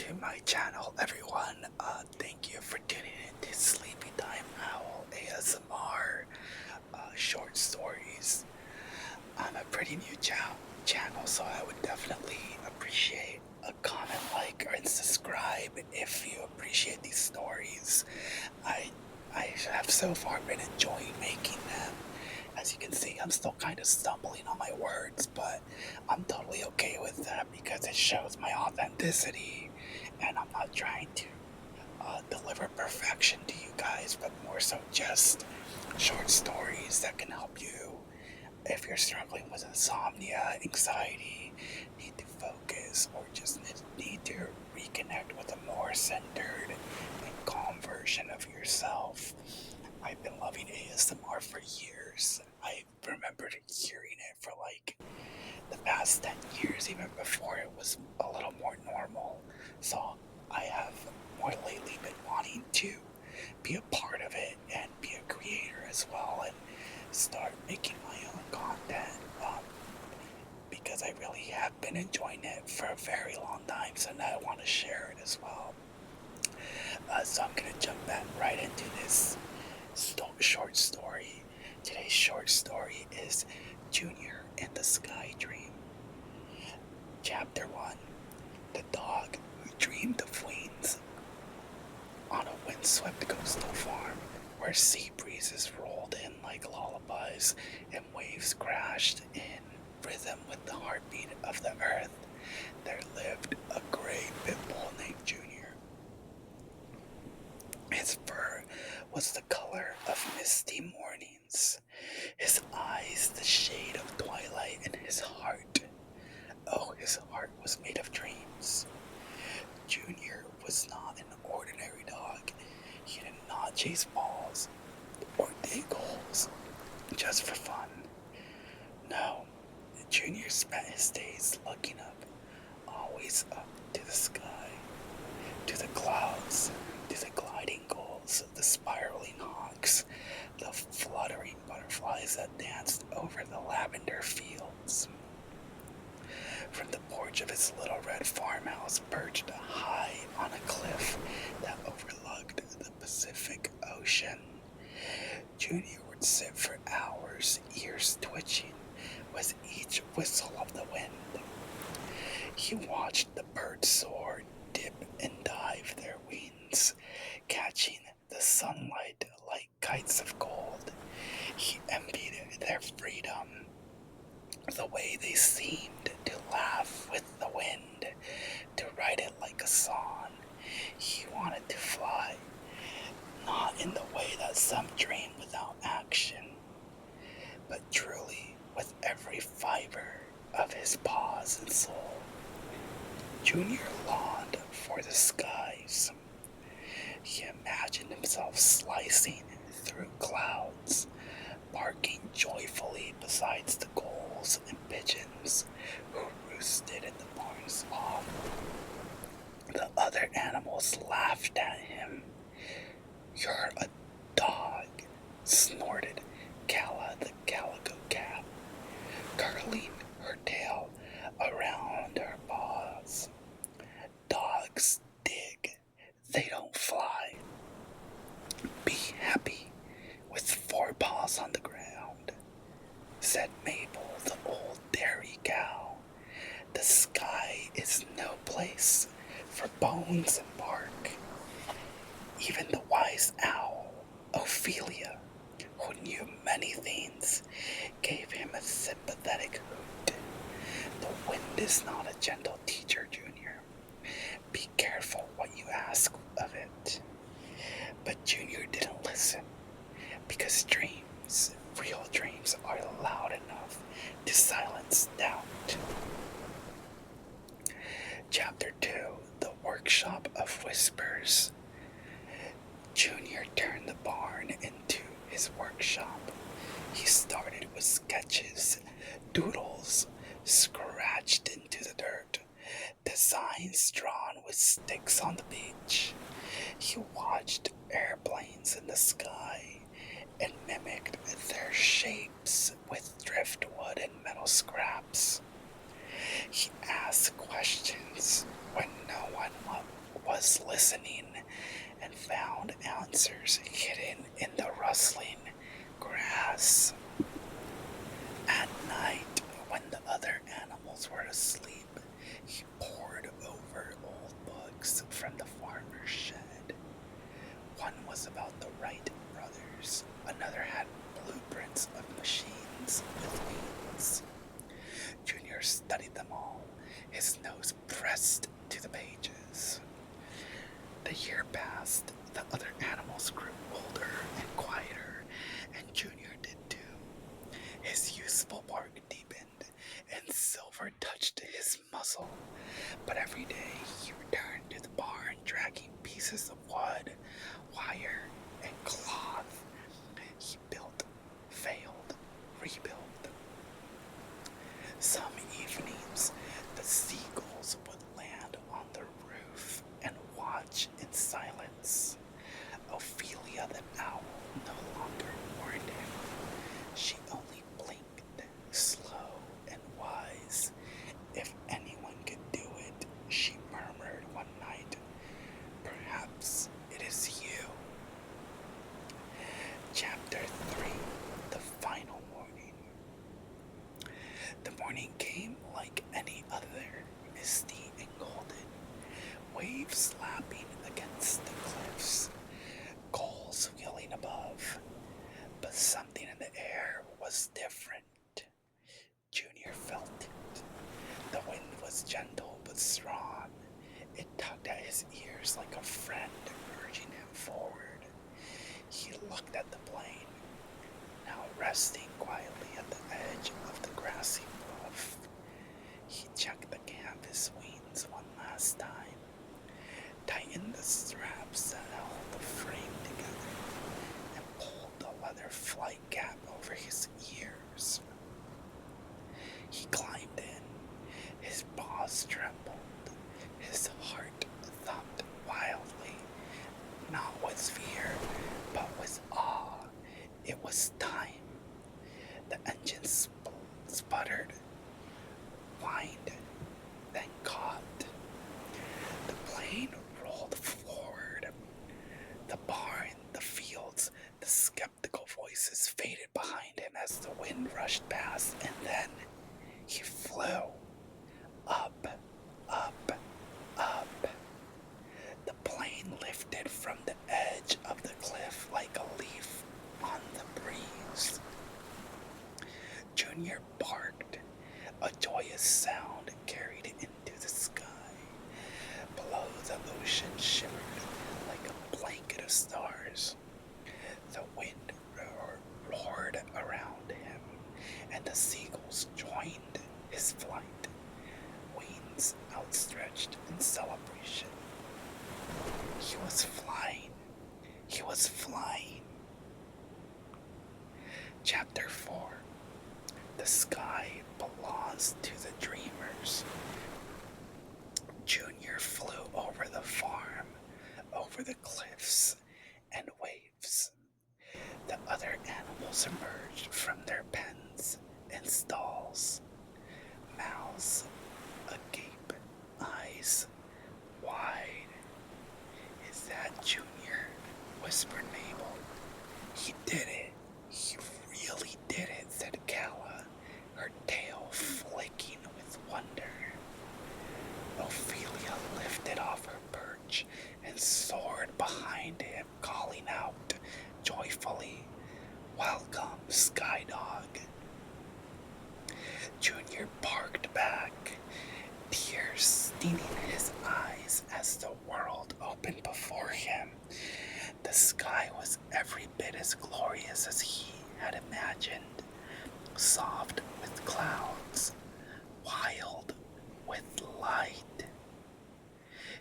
to my channel, everyone. Thank you for tuning in to Sleepy Time Owl ASMR short stories. I'm a pretty new channel, so I would definitely appreciate a comment, like, and subscribe if you appreciate these stories. I I have so far been enjoying making them. As you can see, I'm still kind of stumbling on my words, but I'm totally okay with that because it shows my authenticity, and I'm not trying to deliver perfection to you guys, but more so just short stories that can help you if you're struggling with insomnia, anxiety, need to focus, or just need to reconnect with a more centered and calm version of yourself. I've been loving ASMR for years. I remembered hearing it for like the past 10 years, even before it was a little more normal. So I have more lately been wanting to be a part of it and be a creator as well and start making my own content because I really have been enjoying it for a very long time. So now I want to share it as well. So I'm going to jump back right into this short story. Today's short story is Junior and the Sky Dream. Chapter 1: The Dog Who Dreamed of Wings. On a windswept coastal farm, where sea breezes rolled in like lullabies and waves crashed in rhythm with the heartbeat of the earth, there lived a gray pitbull named Junior. His fur was the color of misty mornings, his eyes the shade of twilight, and his heart, oh, his heart was made of dreams. Junior was not an ordinary dog. He did not chase balls or dig holes just for fun. No, Junior spent his days looking up, always up to the sky, to the clouds, to the gliding gulls, the spiraling hawks, the fluttering butterflies that danced over the lavender fields. From the porch of his little red farmhouse perched high on a cliff that overlooked the Pacific Ocean, Junior would sit for hours, ears twitching with each whistle of the wind. He watched the birds soar, dip and dive their wings, catching the sunlight like kites of gold. He envied their freedom, the way they seemed to laugh with the wind, to ride it like a song. He wanted to fly, not in the way that some dream without action, but truly with every fiber of his paws and soul. Junior longed for the skies. He imagined himself slicing through clouds, barking joyfully beside the gulls and pigeons who roosted in the barn's loft. The other animals laughed at him. "You're a dog," snorted Calla the calico cat, curling her tail around her paws. "Dogs dig, they don't fly. Be happy with 4 paws on the ground," said Mabel, the old dairy cow. "The sky is no place for bones and bark." Even the wise owl, Ophelia, who knew many things, gave him a sympathetic hoot. "The wind is not a gentle teacher, Junior. Be careful what you ask of it." But Junior didn't listen, because dreams, real dreams, are loud enough to silence doubt. Chapter 2: The Workshop of Whispers. Junior turned the barn into his workshop. He started with sketches, doodles scratched into the dirt, designs drawn with sticks on the beach. He watched airplanes in the sky and mimicked their shapes with driftwood and metal scraps. He asked questions when no one pressed to the pages. The year passed, the other animals grew older and quieter, and Junior did too. His useful bark deepened, and silver touched his muzzle. But every day he returned to the barn dragging pieces of wood, wire, and cloth. He built, failed, rebuilt. Some evenings, the seagulls would land on the roof and watch in silence. Ophelia the owl no longer warned him. She only blinked, slow and wise. If anyone could do it, she murmured one night, perhaps it is you. Chapter 3, The Final Morning. The morning came like any other, misty and golden, waves lapping against the cliffs, gulls wheeling above. But something in the air was different. Junior felt it. The wind was gentle but strong. It tugged at his ears like a friend urging him forward. He looked at the plain, now resting quietly at the edge of the grassy bluff. He checked the canvas wings one last time, tightened the straps that held the frame together, and pulled the leather flight cap over his ears. He climbed in. His paws trembled. His heart thumped wildly, not with fear, but with awe. It was time. The engine sputtered, whined, then caught. The plane rolled forward. The barn, the fields, the skeptical voices faded behind him as the wind rushed past, and then he flew. Up, up, up. The plane lifted from the edge of the cliff like a leaf on the breeze. Junior barked. A joyous sound carried into the sky. Below, the ocean shivered like a blanket of stars. The wind roared around him, and the seagulls joined his flight, wings outstretched in celebration. He was flying. He was flying. Chapter 4. The sky belongs to the dreamers. Junior flew over the farm, over the cliffs and waves. The other animals emerged from their pens and stalls, mouths agape, eyes wide. Is that Junior? Whispered Mabel. He did it. He really did it, said Calla, her tail flicking with wonder. Ophelia lifted off her perch and soared behind him, calling out joyfully, "Welcome, Sky Dog." Junior barked back, tears staining his eyes as the world opened before him. The sky was every bit as glorious as he had imagined, soft with clouds, wild with light.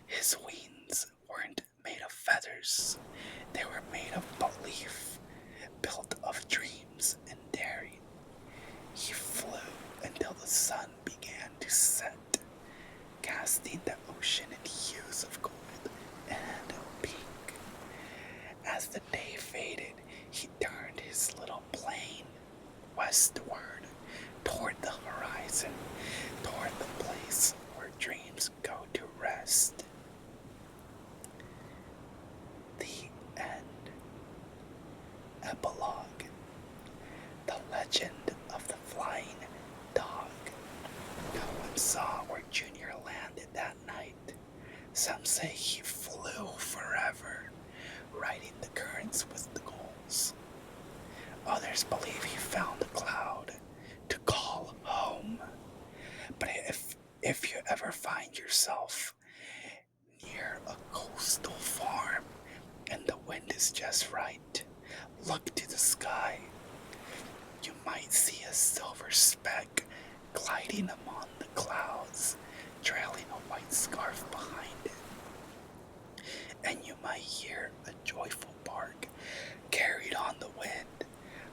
His wings weren't made of feathers, they were made of belief, built of dreams and daring. He flew until the sun began to set, casting the ocean in hues of gold and pink. As the day faded, he turned his little plane westward, toward the horizon, toward the place where dreams go to rest. The end. Epilogue. The legend of the flying dog. No one saw where Junior landed that night. Some say he flew forever, riding the currents with the gulls. Others believe he found a cloud to call home. But If you ever find yourself near a coastal farm and the wind is just right, look to the sky. You might see a silver speck gliding among the clouds, trailing a white scarf behind it. And you might hear a joyful bark carried on the wind,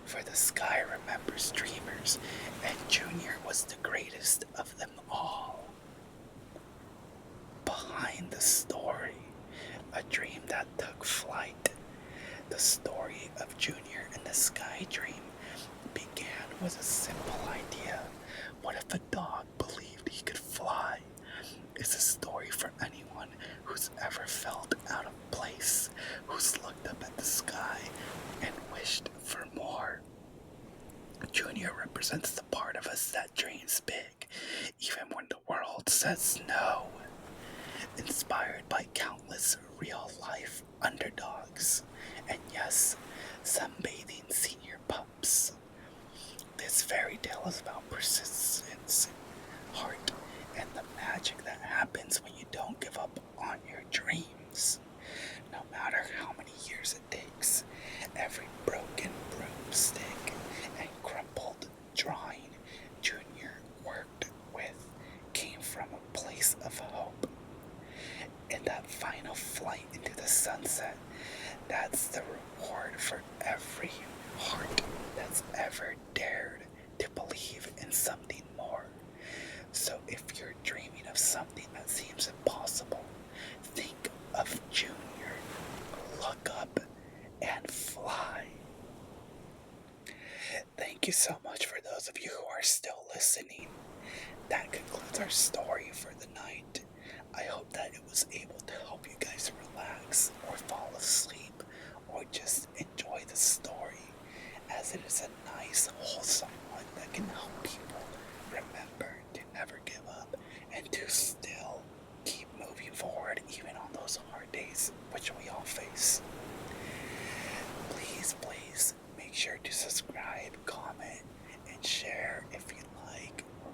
for the sky remembers dreamers, and Junior was the greatest of them all. Behind the story, a dream that took flight. The story of Junior and the Sky Dream began with a simple idea. What if a dog believed he could fly? It's a story for anyone who's ever felt out of place, who's looked up at the sky and wished for more. Junior represents the part of us that dreams big, even when the world says no. Inspired by countless real-life underdogs, and yes, some bathing senior pups. This fairy tale is about persistence, heart, and the magic that happens when you don't give up on your dreams. No matter how many years it takes, every broken broomstick and crumpled drawing Junior worked with came from a place of hope. In that final flight into the sunset, that's the reward for every heart that's ever dared to believe in something more. So if you're dreaming of something that seems impossible, think of Junior. Look up and fly. Thank you so much for those of you who are still listening. That concludes our story for the night. I hope that it was able to help you guys relax or fall asleep or just enjoy the story, as it is a nice, wholesome one that can help people remember to never give up and to still keep moving forward even on those hard days which we all face. Please make sure to subscribe, comment, and share if you like, or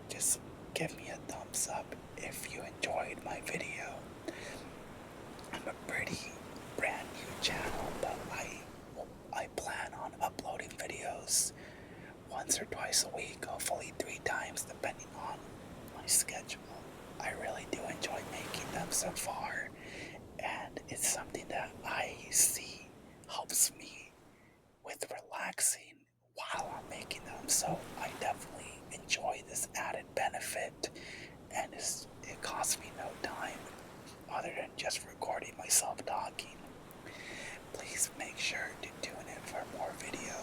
just give me a thumbs up if you enjoyed my video. I'm a pretty brand new channel, but I plan on uploading videos once or twice a week, hopefully 3 times depending on my schedule. I really do enjoy making them so far, and it's something that I see helps me with relaxing while I'm making them, so I definitely enjoy this added benefit, and it costs me no time other than just recording myself talking. Please make sure to tune in for more videos.